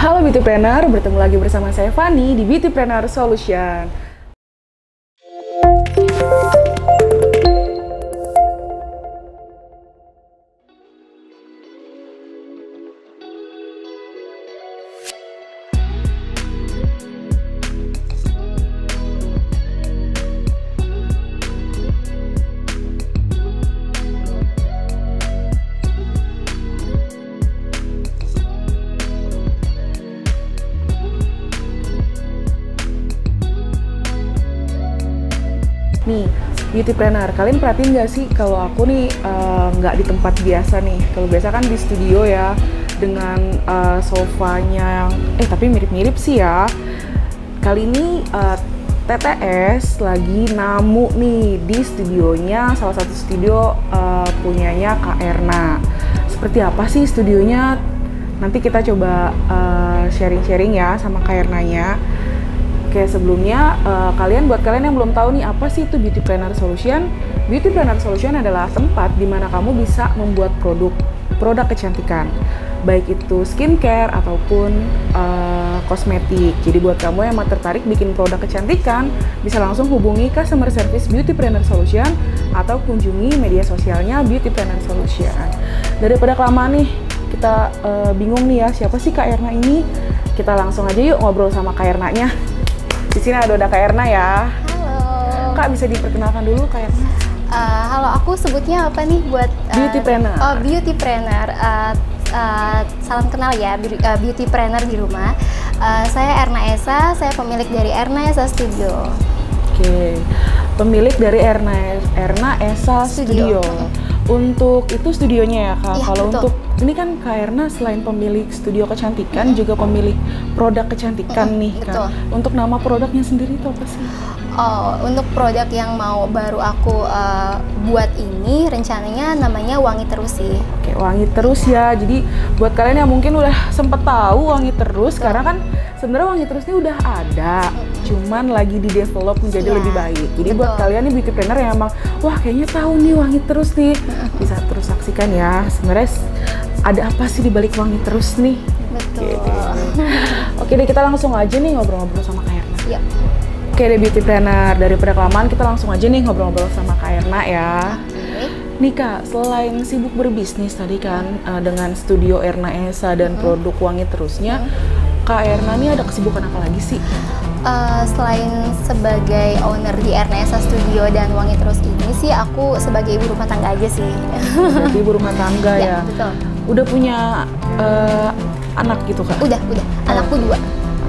Halo Beautypreneur, bertemu lagi bersama saya Fanny di Beautypreneur Solution. Nih, Beautypreneur, kalian perhatiin nggak sih kalau aku nih nggak di tempat biasa nih. Kalau biasa kan di studio ya, dengan sofanya yang tapi mirip-mirip sih ya. Kali ini TTS lagi namu nih di studionya, salah satu studio punyanya Kak Erna. Seperti apa sih studionya? Nanti kita coba sharing-sharing ya sama Kak Ernanya. Oke, sebelumnya buat kalian yang belum tahu nih apa sih itu Beautypreneur Solution. Beautypreneur Solution adalah tempat di mana kamu bisa membuat produk kecantikan, baik itu skincare ataupun kosmetik. Jadi buat kamu yang mau tertarik bikin produk kecantikan, bisa langsung hubungi customer service Beautypreneur Solution atau kunjungi media sosialnya Beautypreneur Solution. Daripada kelamaan nih, kita bingung nih ya siapa sih Kak Erna ini. Kita langsung aja yuk ngobrol sama Kak Ernanya. Di sini ada Kak Erna ya. Halo. Kak, bisa diperkenalkan dulu Kak Erna? Halo, aku sebutnya apa nih buat Beautypreneur. Oh, Beautypreneur. Salam kenal ya, Beautypreneur di rumah. Saya Erna Esa, saya pemilik dari Erna Esa Studio. Oke, pemilik dari Erna Esa Studio. Untuk itu studionya ya Kak. Iya, kalau betul. Untuk ini kan Kak Erna selain pemilik studio kecantikan, juga pemilik produk kecantikan nih Kak. betul. Untuk nama produknya sendiri itu apa sih? Oh, untuk produk yang mau baru aku buat ini rencananya namanya Wangi Terus sih. Oke, Wangi Terus ya. Jadi buat kalian yang mungkin udah sempet tahu Wangi Terus, karena kan sebenarnya Wangi Terus ini udah ada, cuman lagi di develop menjadi lebih baik. Jadi buat kalian nih Beautypreneur yang emang wah kayaknya tahu nih Wangi Terus nih, bisa terus saksikan ya. Sebenarnya ada apa sih di balik Wangi Terus nih? Betul. Oke deh, kita langsung aja nih ngobrol-ngobrol sama Kak Erna. Yap. Oke deh Beautypreneur, daripada kelamaan kita langsung aja nih ngobrol-ngobrol sama Kak Erna ya. Nih Kak, selain sibuk berbisnis tadi kan dengan studio Erna Esa dan produk Wangi Terusnya, Kak Erna nih ada kesibukan apa lagi sih? Selain sebagai owner di Erna Esa Studio dan Wangi Terus ini sih, aku sebagai ibu rumah tangga aja sih. Berarti ibu rumah tangga ya? Betul. Udah punya anak gitu Kak? Udah. Anakku 2.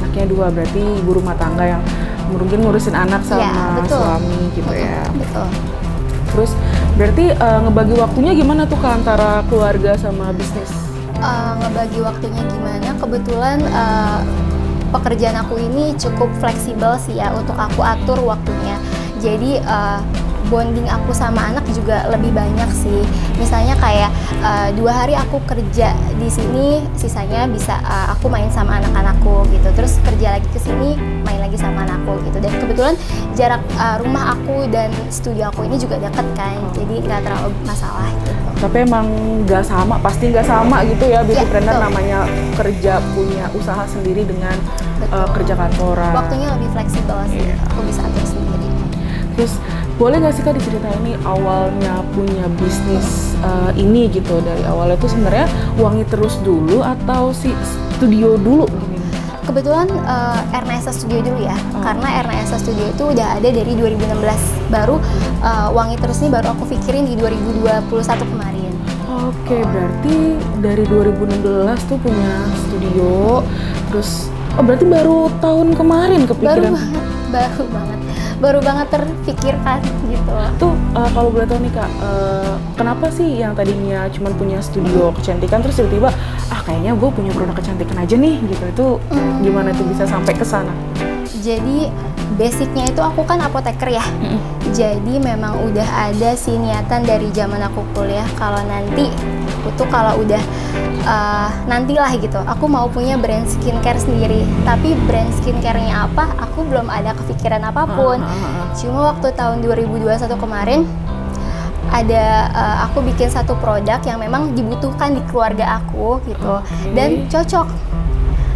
Anaknya 2, berarti ibu rumah tangga yang mungkin ngurusin anak sama suami gitu ya? Betul. Terus berarti ngebagi waktunya gimana tuh Kak antara keluarga sama bisnis? Ngebagi waktunya gimana? Kebetulan pekerjaan aku ini cukup fleksibel sih ya untuk aku atur waktunya. Jadi bonding aku sama anak juga lebih banyak sih. Misalnya kayak 2 hari aku kerja di sini, sisanya bisa aku main sama anak-anakku gitu. Terus kerja lagi ke sini, main lagi sama anakku gitu. Dan kebetulan jarak rumah aku dan studio aku ini juga deket kan, jadi nggak terlalu masalah gitu. Tapi emang pasti nggak sama gitu ya Beautypreneur namanya kerja punya usaha sendiri dengan kerja kantoran. Waktunya lebih fleksibel sih, aku bisa atur sendiri. Terus boleh nggak sih Kak diceritain nih awalnya punya bisnis ini gitu, dari awalnya tuh sebenarnya Wangi Terus dulu atau si studio dulu? Kebetulan Erna Esa Studio dulu ya, karena Erna Esa Studio itu udah ada dari 2016, baru Wangi Terus ini baru aku pikirin di 2021 kemarin. Oke, berarti dari 2016 tuh punya studio, terus berarti baru tahun kemarin kepikiran? Baru banget terpikirkan gitu. Tuh kalau boleh tahu nih Kak, kenapa sih yang tadinya cuma punya studio kecantikan terus tiba-tiba kayaknya gue punya produk kecantikan aja nih gitu, itu gimana tuh bisa sampai ke sana? Jadi basicnya itu aku kan apoteker ya. Jadi memang udah ada sih niatan dari zaman aku kuliah kalau nanti aku tuh kalau udah nantilah gitu, aku mau punya brand skincare sendiri. Tapi brand skincare-nya apa, aku belum ada kepikiran apapun. Cuma waktu tahun 2021 kemarin ada aku bikin satu produk yang memang dibutuhkan di keluarga aku gitu, dan cocok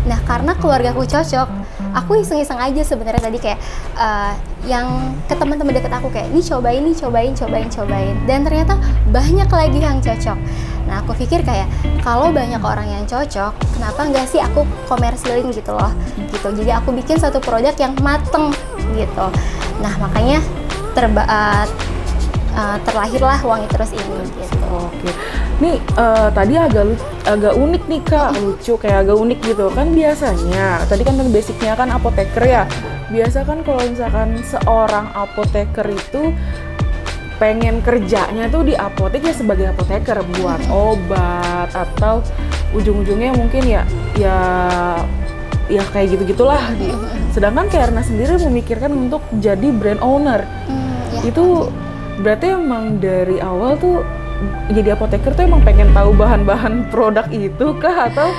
Nah karena keluargaku cocok, aku iseng-iseng aja sebenarnya tadi kayak yang ke teman-teman deket aku kayak, nih cobain. Dan ternyata banyak lagi yang cocok. Nah aku pikir kayak kalau banyak orang yang cocok, kenapa nggak sih aku komersilin gitu loh, gitu. Jadi aku bikin satu produk yang mateng gitu. Nah makanya terlahirlah Wangi Terus ini gitu. Oke. Nih tadi agak unik nih Kak, lucu kayak agak unik gitu kan. Biasanya tadi kan basicnya kan apoteker ya. Biasa kan kalau misalkan seorang apoteker itu pengen kerjanya tuh di apotek ya sebagai apoteker buat obat atau ujung-ujungnya mungkin ya kayak gitu-gitulah. Sedangkan Kairna sendiri memikirkan untuk jadi brand owner. Itu berarti emang dari awal tuh jadi apoteker tuh emang pengen tahu bahan-bahan produk itu kah, atau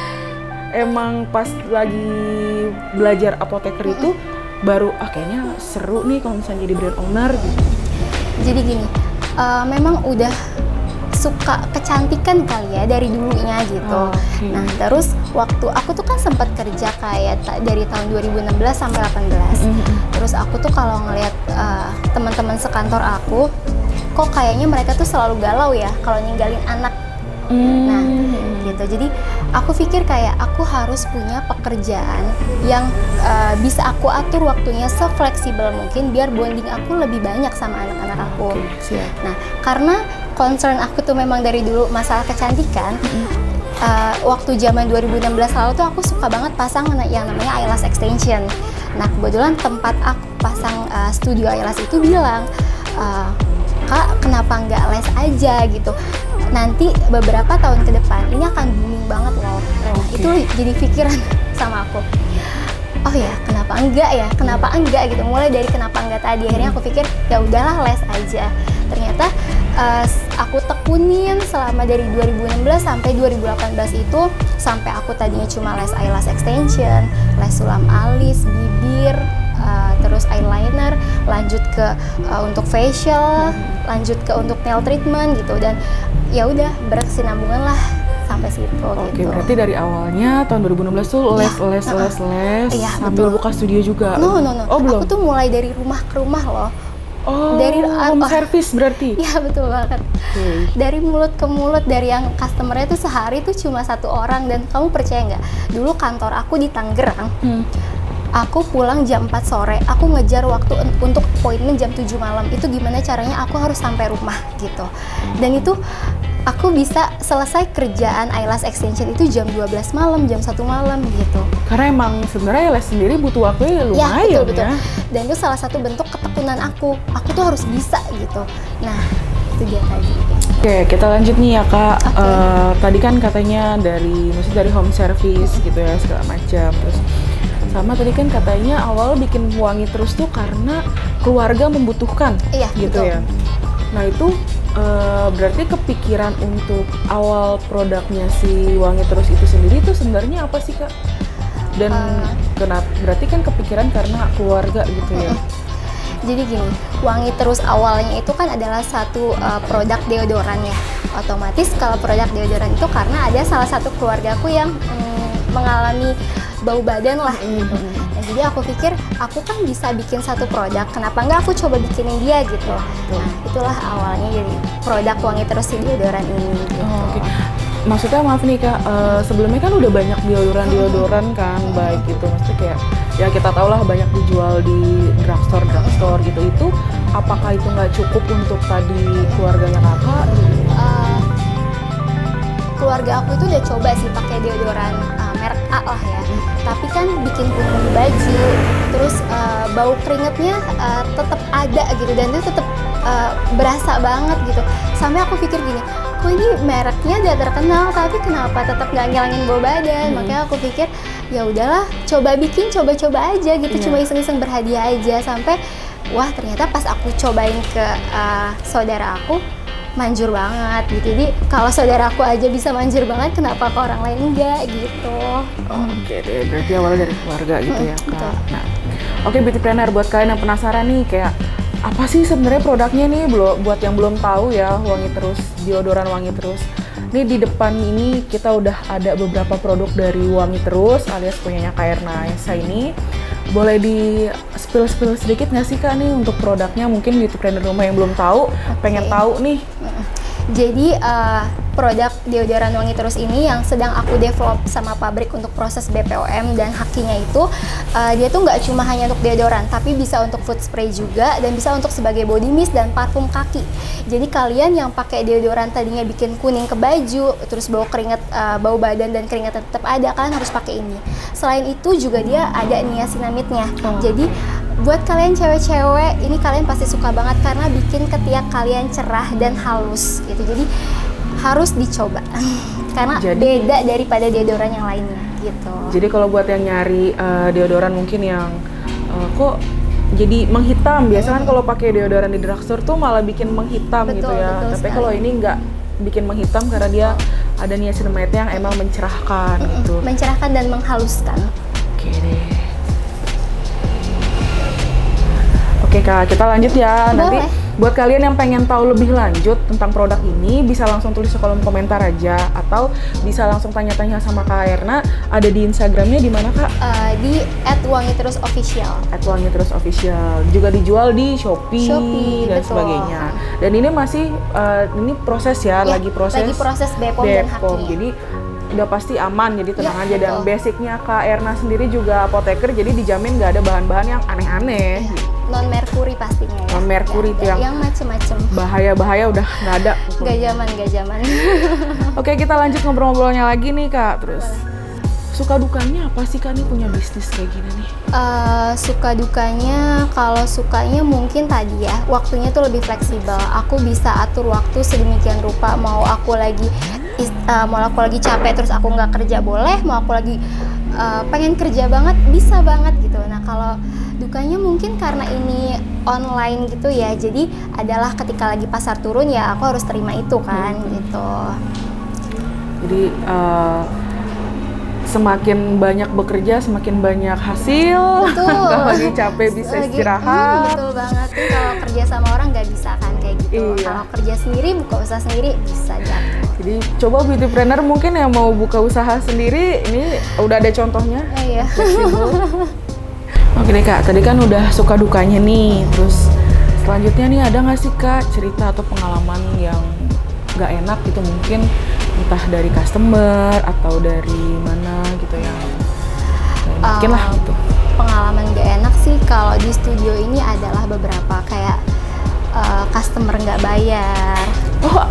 emang pas lagi belajar apoteker itu baru kayaknya seru nih kalau misalnya jadi brand owner gitu? Jadi gini, memang udah suka kecantikan kali ya dari dulunya gitu. Nah terus waktu aku tuh kan sempat kerja kayak dari tahun 2016 sampai 18. Terus aku tuh kalau ngelihat teman-teman sekantor aku, kok kayaknya mereka tuh selalu galau ya kalau ninggalin anak. Nah gitu, jadi aku pikir kayak aku harus punya pekerjaan yang bisa aku atur waktunya se-fleksibel mungkin biar bonding aku lebih banyak sama anak-anak aku. Nah karena concern aku tuh memang dari dulu masalah kecantikan. Waktu zaman 2016 lalu tuh aku suka banget pasang yang namanya eyelash extension. Nah kebetulan tempat aku pasang studio eyelash itu bilang, Kak kenapa nggak les aja gitu, nanti beberapa tahun ke depan ini akan booming banget loh. Nah itu jadi pikiran sama aku, oh ya kenapa enggak gitu. Mulai dari kenapa enggak tadi, akhirnya aku pikir ya udahlah les aja. Ternyata aku tekunin selama dari 2016 sampai 2018 itu, sampai aku tadinya cuma les eyelash extension, les sulam alis, bibir, terus eyeliner, lanjut ke untuk facial, lanjut ke untuk nail treatment gitu. Dan ya udah berkesinambungan lah sampai situ. Oke, gitu. Berarti dari awalnya tahun 2016 tuh les sambil buka studio juga? No. Oh belum? Aku tuh mulai dari rumah ke rumah loh. Oh, dari home service berarti? Iya betul banget. Dari mulut ke mulut, dari yang customernya tuh sehari tuh cuma 1 orang. Dan kamu percaya nggak? Dulu kantor aku di Tangerang. Aku pulang jam 4 sore, aku ngejar waktu untuk appointment jam 7 malam. Itu gimana caranya aku harus sampai rumah gitu. Dan itu aku bisa selesai kerjaan eyelash extension itu jam 12 malam, jam 1 malam gitu. Karena emang sebenarnya les sendiri butuh waktu lumayan ya. Betul. Ya. Dan itu salah satu bentuk ketekunan aku tuh harus bisa gitu. Nah itu dia tadi. Oke, kita lanjut nih ya Kak. Tadi kan katanya maksudnya dari home service gitu ya segala macam. Terus sama tadi kan katanya awal bikin Wangi Terus tuh karena keluarga membutuhkan, gitu betul. Ya. Nah itu berarti kepikiran untuk awal produknya si Wangi Terus itu sendiri itu sebenarnya apa sih Kak? Dan kenapa? Berarti kan kepikiran karena keluarga gitu ya? Jadi gini, Wangi Terus awalnya itu kan adalah satu produk deodoran ya. Otomatis kalau produk deodoran itu karena ada salah satu keluargaku yang mengalami bau badan lah gitu. Nah, jadi aku pikir aku kan bisa bikin satu produk, kenapa nggak aku coba bikinin dia gitu. Nah itulah awalnya jadi produk Wangi Terus si deodoran ini gitu. Maksudnya maaf nih Kak, sebelumnya kan udah banyak deodoran kan, baik gitu. Maksudnya kayak ya kita tahu lah banyak dijual di drugstore gitu. Itu apakah itu nggak cukup untuk tadi keluarganya Kakak? Keluarga aku itu udah coba sih pakai deodoran merek A lah ya, tapi kan bikin kuning baju, terus bau keringetnya tetap ada gitu, dan itu tetap berasa banget gitu. Sampai aku pikir gini, kok ini mereknya udah terkenal tapi kenapa tetap nggak ngilangin bau badan. Makanya aku pikir ya udahlah, coba aja gitu, cuma iseng-iseng berhadiah aja. Sampai wah ternyata pas aku cobain ke saudara aku manjur banget gitu. Jadi kalau saudaraku aja bisa manjur banget, kenapa ke orang lain enggak gitu. Oke deh, berarti awalnya dari keluarga gitu ya Kak. Nah, oke beauty planner, buat kalian yang penasaran nih kayak apa sih sebenarnya produknya nih, buat yang belum tahu ya, Wangi Terus, deodoran Wangi Terus. Ini di depan ini kita udah ada beberapa produk dari Wangi Terus alias punyanya Kak Erna Esa ini. Boleh di spill sedikit nggak sih Kak nih untuk produknya? Mungkin beautypreneur rumah yang belum tahu, pengen tahu nih. Jadi produk deodoran Wangi Terus ini yang sedang aku develop sama pabrik untuk proses BPOM dan hakinya itu dia tuh nggak cuma hanya untuk deodoran, tapi bisa untuk food spray juga dan bisa untuk sebagai body mist dan parfum kaki. Jadi kalian yang pakai deodoran tadinya bikin kuning ke baju, terus bau keringat, bau badan dan keringat tetap ada, kalian harus pakai ini. Selain itu juga dia ada niacinamide-nya. Jadi buat kalian cewek-cewek, ini kalian pasti suka banget karena bikin ketiak kalian cerah dan halus gitu. Jadi harus dicoba karena beda daripada deodoran yang lainnya gitu. Jadi kalau buat yang nyari deodoran mungkin yang kok jadi menghitam, biasa kan kalau pakai deodoran di drugstore tuh malah bikin menghitam gitu ya. Tapi kalau ini nggak bikin menghitam karena dia ada niacinamide yang emang mencerahkan gitu. Mencerahkan dan menghaluskan. Oke deh. Oke Kak, kita lanjut ya. Boleh. Nanti buat kalian yang pengen tahu lebih lanjut tentang produk ini, bisa langsung tulis di kolom komentar aja, atau bisa langsung tanya-tanya sama Kak Erna. Ada di Instagramnya di mana Kak? Di @wangiterusofficial. @wangiterusofficial. Juga dijual di Shopee dan betul. sebagainya. Dan ini masih ini proses ya, lagi proses BPOM dan hakinya. Jadi udah pasti aman, jadi tenang aja. Betul. Dan basicnya Kak Erna sendiri juga apoteker, jadi dijamin nggak ada bahan-bahan yang aneh-aneh. Non merkuri pastinya ya. Non merkuri itu yang macem-macem. Bahaya udah nggak ada. Gak zaman. Oke, kita lanjut ngobrol-ngobrolnya lagi nih Kak. Terus suka dukanya apa sih Kak nih punya bisnis kayak gini nih? Suka dukanya, kalau sukanya mungkin tadi ya, waktunya tuh lebih fleksibel. Aku bisa atur waktu sedemikian rupa. Mau aku lagi capek terus aku nggak kerja boleh, mau aku lagi pengen kerja banget bisa banget gitu. Nah kalau dukanya mungkin karena ini online gitu ya, jadi adalah ketika lagi pasar turun ya aku harus terima itu kan gitu. Jadi semakin banyak bekerja semakin banyak hasil. Betul. Kalau lagi capek bisa istirahat. Betul banget. Tapi kalau kerja sama orang nggak bisa kan kayak gitu. Iya. Kalau kerja sendiri, buka usaha sendiri bisa jatuh. Jadi coba beautypreneur mungkin yang mau buka usaha sendiri, ini udah ada contohnya. Iya. Oke deh Kak, tadi kan udah suka dukanya nih. Terus selanjutnya nih ada nggak sih Kak cerita atau pengalaman yang nggak enak gitu, mungkin entah dari customer atau dari mana gitu yang mungkin lah gitu. Pengalaman gak enak sih kalau di studio ini adalah beberapa kayak customer nggak bayar. Oh.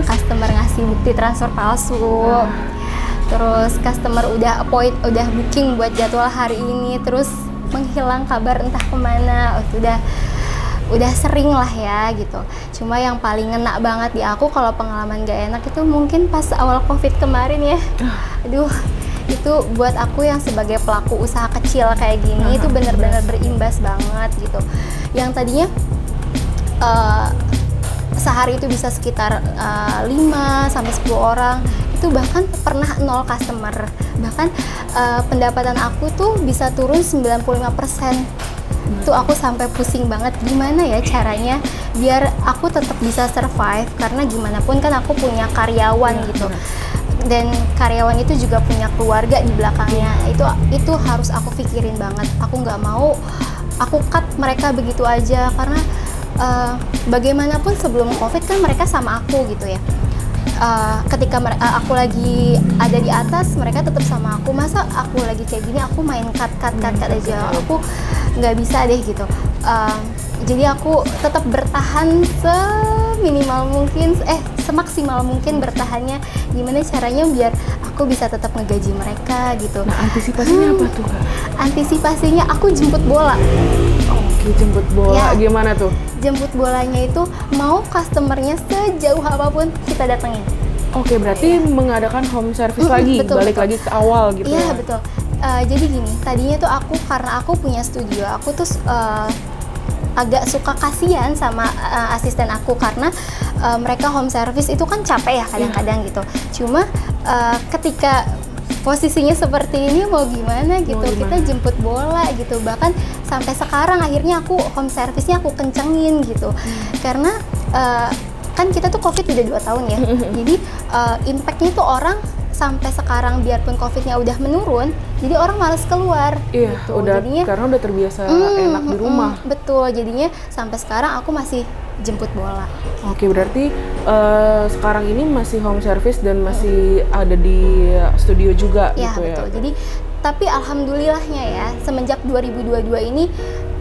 Customer ngasih bukti transfer palsu. Terus customer udah booking buat jadwal hari ini terus menghilang kabar entah kemana. Udah sering lah ya gitu. Cuma yang paling ngena banget di aku kalau pengalaman gak enak itu mungkin pas awal COVID kemarin ya. Aduh, itu buat aku yang sebagai pelaku usaha kecil kayak gini itu bener-bener berimbas banget gitu. Yang tadinya sehari itu bisa sekitar 5 sampai 10 orang, itu bahkan pernah 0 customer. Bahkan pendapatan aku tuh bisa turun 95%. Itu aku sampai pusing banget gimana ya caranya biar aku tetap bisa survive, karena gimana pun kan aku punya karyawan gitu. Dan karyawan itu juga punya keluarga di belakangnya. Itu harus aku pikirin banget. Aku nggak mau aku cut mereka begitu aja, karena bagaimanapun sebelum COVID kan mereka sama aku gitu ya. Ketika aku lagi ada di atas, mereka tetap sama aku. Masa aku lagi kayak gini aku main cut aja, aku nggak bisa deh gitu. Jadi aku tetap bertahan semaksimal mungkin bertahannya. Gimana caranya biar aku bisa tetap ngegaji mereka gitu. Nah, antisipasinya apa tuh Kak? Antisipasinya aku jemput bola. Oke, jemput bola. Ya. Gimana tuh? Jemput bolanya itu mau customernya sejauh apapun kita datengin. Oke, berarti mengadakan home service lagi, balik lagi ke awal gitu. Iya, ya? betul. Jadi gini, tadinya tuh karena aku punya studio, aku tuh agak suka kasihan sama asisten aku karena mereka home service itu kan capek ya kadang-kadang gitu. Cuma ketika posisinya seperti ini mau gimana gitu, kita jemput bola gitu. Bahkan sampai sekarang akhirnya aku home service-nya aku kencengin gitu. Karena kan kita tuh COVID udah 2 tahun ya. Jadi impactnya tuh orang sampai sekarang biarpun COVID-nya udah menurun, jadi orang males keluar. Iya, gitu. udah Jadinya, karena udah terbiasa enak di rumah. Betul, jadinya sampai sekarang aku masih jemput bola. Oke, berarti sekarang ini masih home service dan masih ada di studio juga Ya, gitu ya? betul. Jadi, tapi alhamdulillahnya ya, semenjak 2022 ini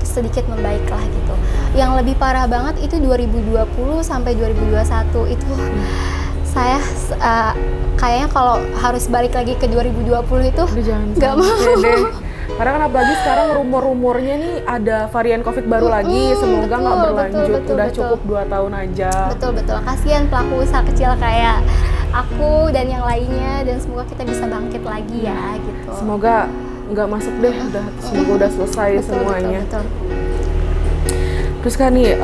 sedikit membaik lah gitu. Yang lebih parah banget itu 2020 sampai 2021 itu saya kayaknya kalau harus balik lagi ke 2020 itu nggak mau. Deh. Karena kan apalagi sekarang rumor-rumornya nih ada varian COVID baru lagi, semoga nggak berlanjut. Udah cukup 2 tahun aja. Betul. Kasihan pelaku usaha kecil kayak aku dan yang lainnya, dan semoga kita bisa bangkit lagi ya gitu. Semoga nggak masuk deh, semoga udah selesai semuanya. Betul. Terus kan nih,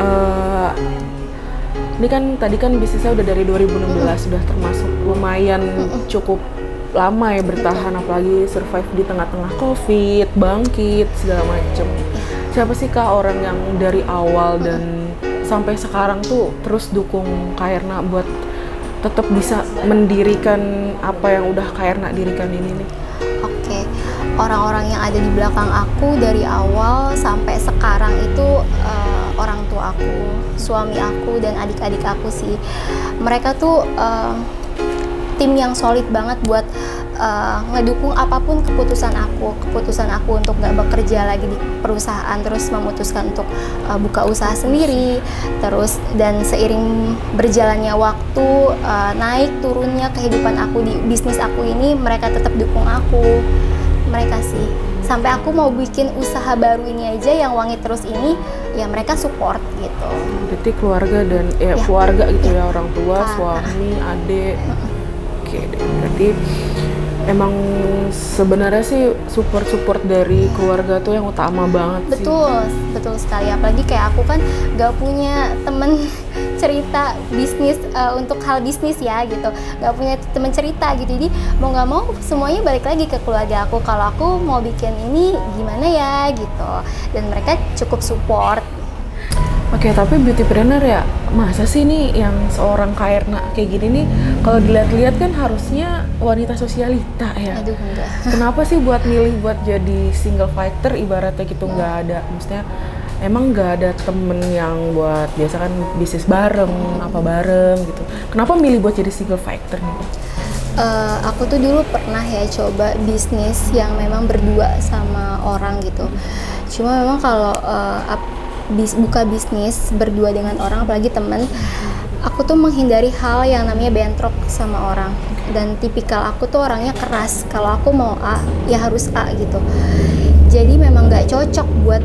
ini kan tadi kan bisnisnya udah dari 2016, sudah termasuk lumayan cukup lama ya bertahan, apalagi survive di tengah-tengah COVID, bangkit, segala macem. Siapa sih Kak orang yang dari awal dan sampai sekarang tuh terus dukung Kak Erna buat tetap bisa mendirikan apa yang udah Kak Erna dirikan ini nih? Oke, orang-orang yang ada di belakang aku dari awal sampai sekarang itu orang tua aku, suami aku, dan adik-adik aku sih. Mereka tuh tim yang solid banget buat ngedukung apapun keputusan aku untuk nggak bekerja lagi di perusahaan, terus memutuskan untuk buka usaha sendiri. Terus dan seiring berjalannya waktu, naik turunnya kehidupan aku di bisnis aku ini, mereka tetap dukung aku. Mereka sih, sampai aku mau bikin usaha baru ini aja yang wangi terus ini, ya mereka support gitu. Berarti keluarga dan keluarga gitu ya, orang tua, suami, adik. Oke, berarti emang sebenarnya sih support dari keluarga tuh yang utama banget sih. Betul sekali. Apalagi kayak aku kan gak punya temen cerita bisnis untuk hal bisnis ya gitu, gak punya temen cerita gitu. Jadi mau gak mau semuanya balik lagi ke keluarga aku. Kalau aku mau bikin ini gimana ya gitu, dan mereka cukup support. Oke, tapi beautypreneur ya, masa sih nih yang seorang Kak Erna kayak gini nih, kalau dilihat-lihat kan harusnya wanita sosialita ya. Aduh, enggak. Kenapa sih buat milih buat jadi single fighter, ibaratnya gitu, nggak ada, maksudnya emang nggak ada temen yang buat biasa kan bisnis bareng, apa bareng gitu. Kenapa milih buat jadi single fighter nih? Aku tuh dulu pernah ya coba bisnis yang memang berdua sama orang gitu. Cuma memang kalau buka bisnis berdua dengan orang, apalagi temen, aku tuh menghindari hal yang namanya bentrok sama orang. Dan tipikal aku tuh orangnya keras, kalau aku mau A, ya harus A gitu. Jadi memang nggak cocok buat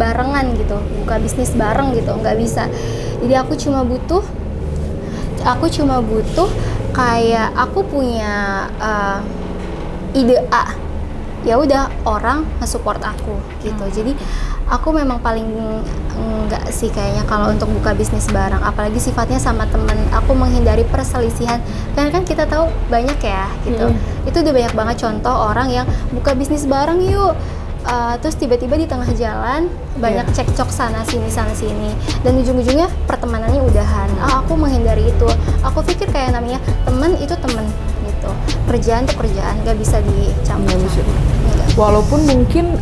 barengan gitu, buka bisnis bareng gitu, nggak bisa. Jadi aku cuma butuh kayak aku punya ide A, ya udah orang nge-support aku gitu. Jadi aku memang paling enggak sih kayaknya kalau untuk buka bisnis bareng, apalagi sifatnya sama temen. Aku menghindari perselisihan, karena kan kita tahu banyak ya gitu. Itu udah banyak banget contoh orang yang buka bisnis bareng yuk, terus tiba-tiba di tengah jalan banyak cekcok sana sini, dan ujung-ujungnya pertemanannya udahan. Aku menghindari itu. Aku pikir kayak namanya temen itu temen gitu, kerjaan tuh kerjaan, nggak bisa dicampur. Walaupun mungkin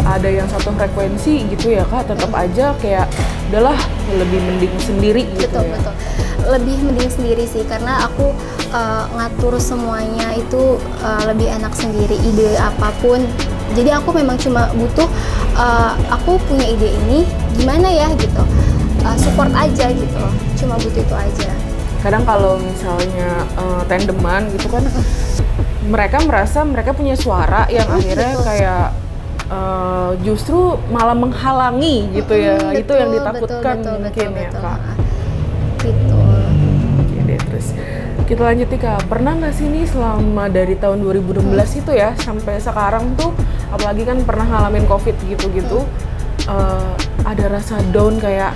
ada yang satu frekuensi gitu ya Kak, tetap aja kayak udahlah lebih mending sendiri gitu. Betul. Lebih mending sendiri sih, karena aku ngatur semuanya itu lebih enak sendiri, ide apapun. Jadi aku memang cuma butuh aku punya ide ini gimana ya gitu, support aja gitu, cuma butuh itu aja. Kadang kalau misalnya tandeman gitu kan, mereka merasa mereka punya suara yang akhirnya kayak justru malah menghalangi gitu ya. Itu yang ditakutkan mungkin ya Kak. Gitu. Oke deh, terus kita lanjut nih Kak. Pernah nggak sih nih selama dari tahun 2016 itu ya sampai sekarang tuh, apalagi kan pernah ngalamin COVID gitu-gitu, ada rasa down kayak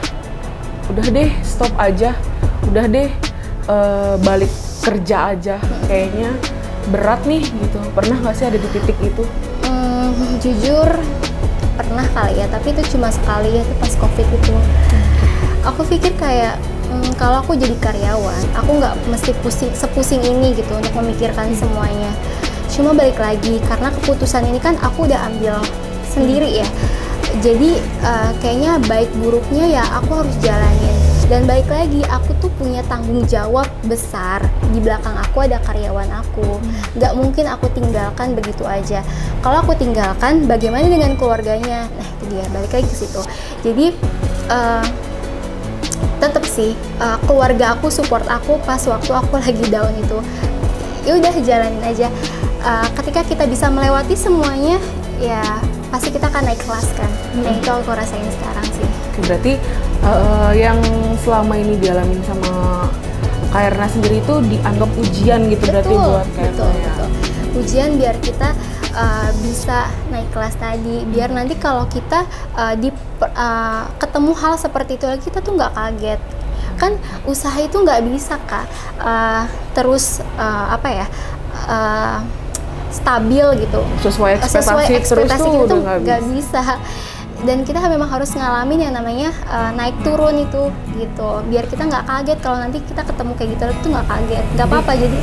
udah deh stop aja, udah deh balik kerja aja, kayaknya berat nih gitu. Pernah nggak sih ada di titik itu? Jujur pernah kali ya, tapi itu cuma sekali ya, itu pas COVID itu. Aku pikir kayak Kalau aku jadi karyawan, aku nggak mesti sepusing ini gitu untuk memikirkan semuanya. Cuma balik lagi, karena keputusan ini kan aku udah ambil sendiri ya. Jadi kayaknya baik buruknya ya aku harus jalanin. Dan balik lagi, aku tuh punya tanggung jawab besar. Di belakang aku ada karyawan aku. Nggak mungkin aku tinggalkan begitu aja. Kalau aku tinggalkan, bagaimana dengan keluarganya? Nah itu dia, balik lagi ke situ. Jadi tetap sih keluarga aku support aku pas waktu aku lagi down itu. Ya udah jalanin aja. Ketika kita bisa melewati semuanya, ya pasti kita akan naik kelas kan. Nah itu aku rasain sekarang sih. Berarti yang selama ini dialamin sama Kak Erna sendiri itu dianggap ujian gitu. Betul, berarti buat Kak Erna ya. Betul. Ujian biar kita bisa naik kelas tadi, biar nanti kalau kita ketemu hal seperti itu lagi, kita tuh nggak kaget. Kan usaha itu nggak bisa Kak terus stabil gitu sesuai ekspektasi terus tuh itu nggak bisa. Dan kita memang harus ngalamin yang namanya naik turun itu gitu, biar kita nggak kaget kalau nanti kita ketemu kayak gitu itu nggak kaget, nggak apa-apa. Jadi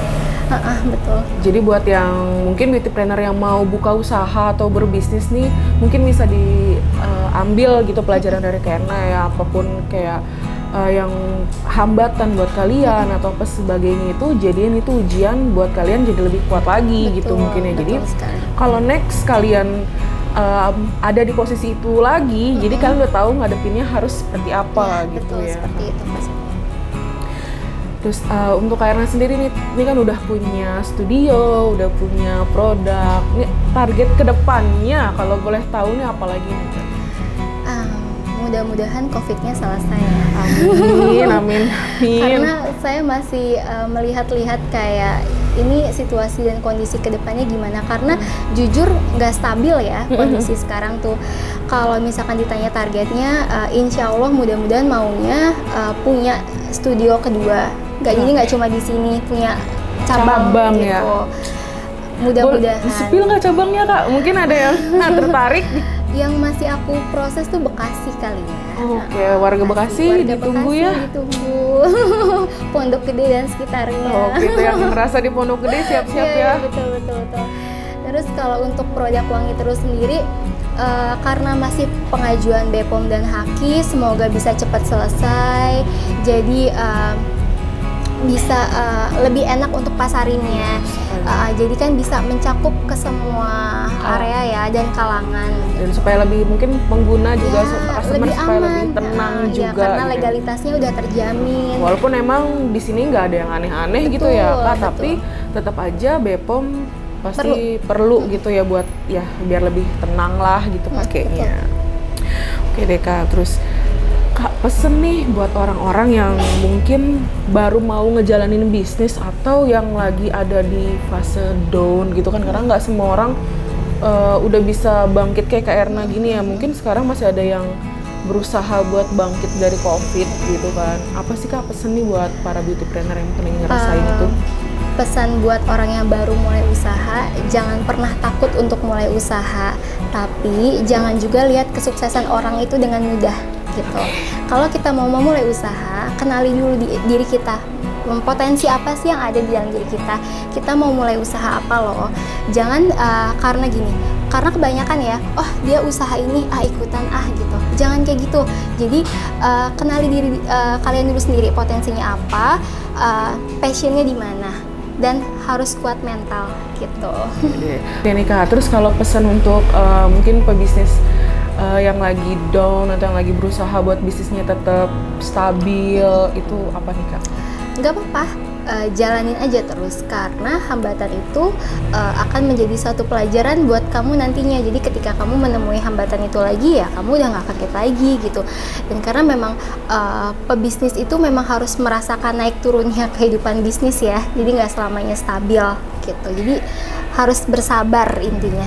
betul. Jadi buat yang mungkin beautypreneur yang mau buka usaha atau berbisnis nih, mungkin bisa diambil gitu pelajaran dari Kak Erna ya, apapun kayak yang hambatan buat kalian atau apa sebagainya itu jadiin itu ujian buat kalian jadi lebih kuat lagi. Betul, gitu mungkin ya. Jadi kalau next kalian ada di posisi itu lagi, jadi kalian udah tahu ngadepinnya harus seperti apa ya, gitu betul, ya. Seperti itu maksudnya. Terus untuk Kak Erna sendiri nih, ini kan udah punya studio, udah punya produk. Ini target kedepannya kalau boleh tahu nih apa lagi nih? Mudah-mudahan COVID-nya selesai ya. Amin, amin, amin. Karena saya masih melihat-lihat kayak ini situasi dan kondisi kedepannya gimana. Karena jujur nggak stabil ya kondisi sekarang tuh. Kalau misalkan ditanya targetnya, insya Allah mudah-mudahan maunya punya studio kedua. Jadi nggak cuma di sini, punya cabang gitu. Ya. Mudah-mudahan. Di-spill nggak cabangnya Kak? Mungkin ada yang tertarik? Yang masih aku proses tuh Bekasi kali ya. Oke, warga Bekasi ditunggu Bekasi, ya. Ditunggu. Pondok Gede dan sekitarnya. Oke, itu yang ngerasa di Pondok Gede siap-siap ya. Betul. Terus kalau untuk produk wangi terus sendiri, karena masih pengajuan BPOM dan Haki, semoga bisa cepat selesai. Jadi bisa lebih enak untuk pasarinnya. Jadi kan bisa mencakup ke semua area ya dan kalangan. Dan supaya lebih mungkin pengguna juga lebih supaya aman, lebih tenang juga. Ya, karena legalitasnya udah terjamin. Walaupun emang di sini nggak ada yang aneh-aneh gitu ya Kak, tapi tetap aja BPOM pasti perlu gitu ya buat ya biar lebih tenang lah gitu pakainya. Oke deh Kak, terus Kak pesen nih buat orang-orang yang mungkin baru mau ngejalanin bisnis atau yang lagi ada di fase down gitu kan, karena nggak semua orang udah bisa bangkit kayak Kak Erna gini ya. Mungkin sekarang masih ada yang berusaha buat bangkit dari COVID gitu kan. Apa sih Kak pesen nih buat para beautypreneur yang pernah ngerasain itu? Pesan buat orang yang baru mulai usaha, jangan pernah takut untuk mulai usaha, tapi jangan juga lihat kesuksesan orang itu dengan mudah gitu. Kalau kita mau memulai usaha, kenali dulu diri kita. Potensi apa sih yang ada di dalam diri kita? Kita mau mulai usaha apa loh? Jangan karena gini, karena kebanyakan ya, oh dia usaha ini, ikutan gitu. Jangan kayak gitu. Jadi kenali diri kalian dulu sendiri, potensinya apa, passionnya di mana, dan harus kuat mental gitu. Ya nih Kak, terus kalau pesan untuk mungkin pebisnis yang lagi down atau yang lagi berusaha buat bisnisnya tetap stabil, itu apa nih Kak? Nggak apa-apa, jalanin aja terus, karena hambatan itu akan menjadi suatu pelajaran buat kamu nantinya. Jadi ketika kamu menemui hambatan itu lagi ya kamu udah nggak kaget lagi gitu. Dan karena memang pebisnis itu memang harus merasakan naik turunnya kehidupan bisnis ya, jadi nggak selamanya stabil gitu. Jadi harus bersabar intinya.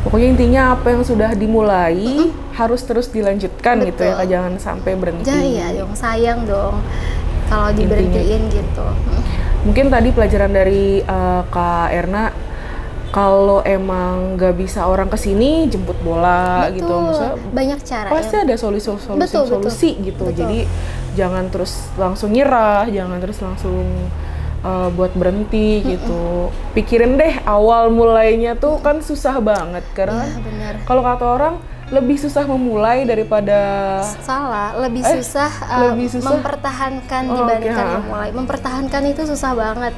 Pokoknya intinya apa yang sudah dimulai harus terus dilanjutkan. Betul. Gitu ya Kak, jangan sampai berhenti. Iya dong, sayang dong kalau diberhentiin gitu. Mungkin tadi pelajaran dari Kak Erna, kalau emang nggak bisa orang kesini jemput bola. Betul. Gitu, maksudnya banyak cara. Pasti ada solusi gitu. Betul. Jadi jangan terus langsung nyerah, jangan terus langsung buat berhenti gitu. Pikirin deh awal mulainya tuh kan susah banget karena kalau kata orang lebih susah memulai daripada lebih susah mempertahankan dibandingkan memulai. Mempertahankan itu susah banget.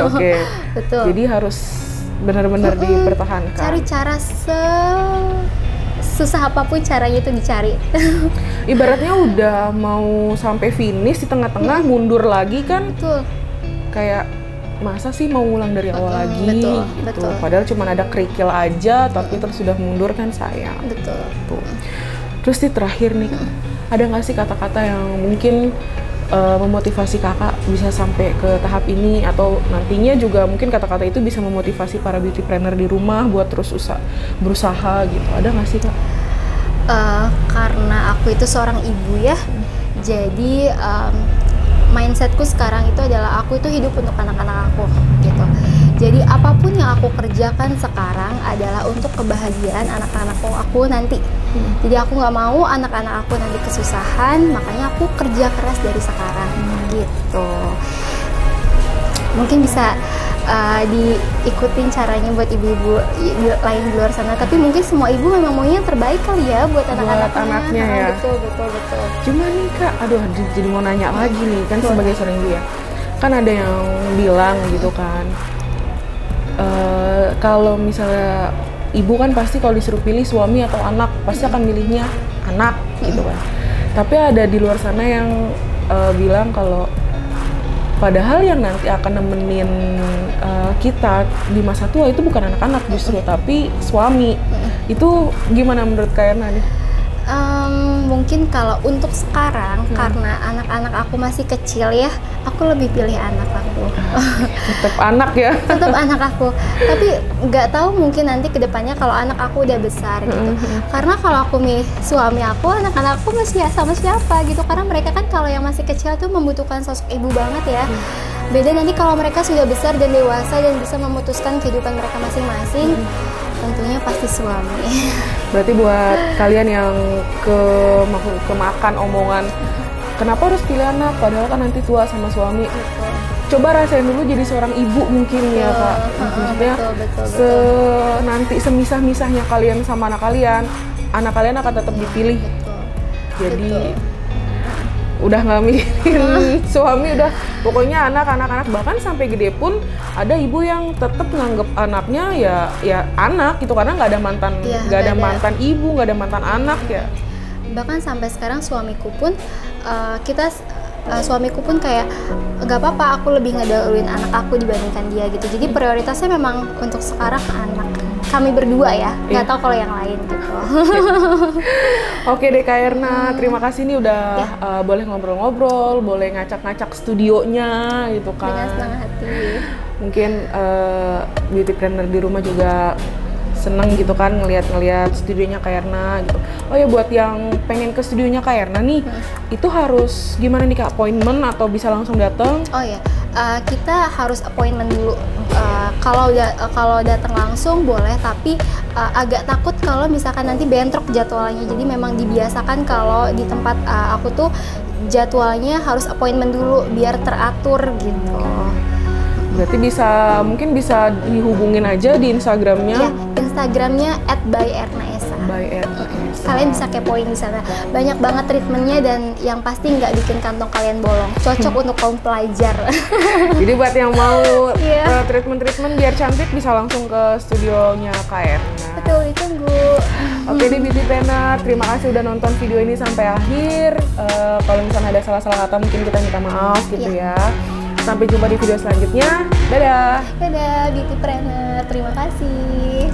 Oke. Betul. Jadi harus benar-benar dipertahankan. Cari cara susah apapun caranya itu dicari. Ibaratnya udah mau sampai finish di tengah-tengah mundur lagi kan. Betul. Kayak masa sih mau ulang dari awal lagi betul, gitu. Betul. Padahal cuma ada kerikil aja tapi terus sudah mundur kan sayang. Betul. Tuh. Terus di terakhir nih, ada nggak sih kata-kata yang mungkin memotivasi kakak bisa sampai ke tahap ini, atau nantinya juga mungkin kata-kata itu bisa memotivasi para beauty planner di rumah buat terus berusaha gitu, ada nggak sih kak? Karena aku itu seorang ibu ya, jadi mindsetku sekarang itu adalah aku itu hidup untuk anak-anak aku gitu. Jadi apapun yang aku kerjakan sekarang adalah untuk kebahagiaan anak-anak aku nanti. Jadi aku nggak mau anak-anak aku nanti kesusahan, makanya aku kerja keras dari sekarang gitu. Mungkin bisa diikutin caranya buat ibu-ibu lain di luar sana, tapi mungkin semua ibu memang maunya yang terbaik kali ya buat anak-anaknya ya. Betul. Cuma nih kak, aduh jadi mau nanya lagi nih kan sebagai seorang ibu ya, kan ada yang bilang gitu kan, kalau misalnya ibu kan pasti kalau disuruh pilih suami atau anak pasti akan milihnya anak gitu kan. Tapi ada di luar sana yang bilang kalau padahal yang nanti akan nemenin kita di masa tua itu bukan anak-anak justru, tapi suami. Itu gimana menurut Kak Erna nih? Mungkin kalau untuk sekarang karena anak-anak aku masih kecil ya, aku lebih pilih anak aku. Tetap anak ya? Tetap anak aku. Tapi nggak tahu mungkin nanti kedepannya kalau anak aku udah besar gitu. Karena kalau aku milih suami aku, anak-anak aku masih sama siapa gitu. Karena mereka kan kalau yang masih kecil tuh membutuhkan sosok ibu banget ya. Beda nanti kalau mereka sudah besar dan dewasa dan bisa memutuskan kehidupan mereka masing-masing, tentunya pasti suami. Berarti buat kalian yang kemakan omongan kenapa harus pilih anak padahal kan nanti tua sama suami, coba rasain dulu jadi seorang ibu mungkin ya kak. Maksudnya nanti semisah-misahnya kalian sama anak kalian akan tetap dipilih. Jadi udah nggak mikirin suami, udah pokoknya anak-anak bahkan sampai gede pun ada ibu yang tetap nganggep anaknya ya anak gitu, karena nggak ada mantan mantan ibu, nggak ada mantan anak ya. Bahkan sampai sekarang suamiku pun suamiku pun kayak nggak apa-apa aku lebih ngedahuluin anak aku dibandingkan dia gitu. Jadi prioritasnya memang untuk sekarang anak kami berdua ya, nggak tahu kalau yang lain gitu. Oke deh Kak Erna, terima kasih nih udah boleh ngobrol-ngobrol, boleh ngacak-ngacak studionya gitu kan. Dengan senang hati. Mungkin beauty planner di rumah juga seneng gitu kan ngeliat studionya Kak Erna gitu. Oh ya, buat yang pengen ke studionya Kak Erna nih, itu harus gimana nih Kak, appointment atau bisa langsung datang? Oh ya, kita harus appointment dulu. Kalau datang langsung boleh, tapi agak takut kalau misalkan nanti bentrok jadwalnya. Jadi memang dibiasakan kalau di tempat aku tuh jadwalnya harus appointment dulu biar teratur gitu. Berarti mungkin bisa dihubungin aja di Instagramnya. Ya, Instagramnya @byernaesa. Kalian bisa kepoin di sana. Banyak banget treatmentnya dan yang pasti nggak bikin kantong kalian bolong. Cocok untuk kaum pelajar. Jadi buat yang mau treatment biar cantik bisa langsung ke studionya Kak Erna. Betul, ditunggu. Oke deh beauty planner, terima kasih udah nonton video ini sampai akhir. Kalau misalnya ada salah-salah kata mungkin kita minta maaf gitu ya. Sampai jumpa di video selanjutnya. Dadah. Dadah beauty planner, terima kasih.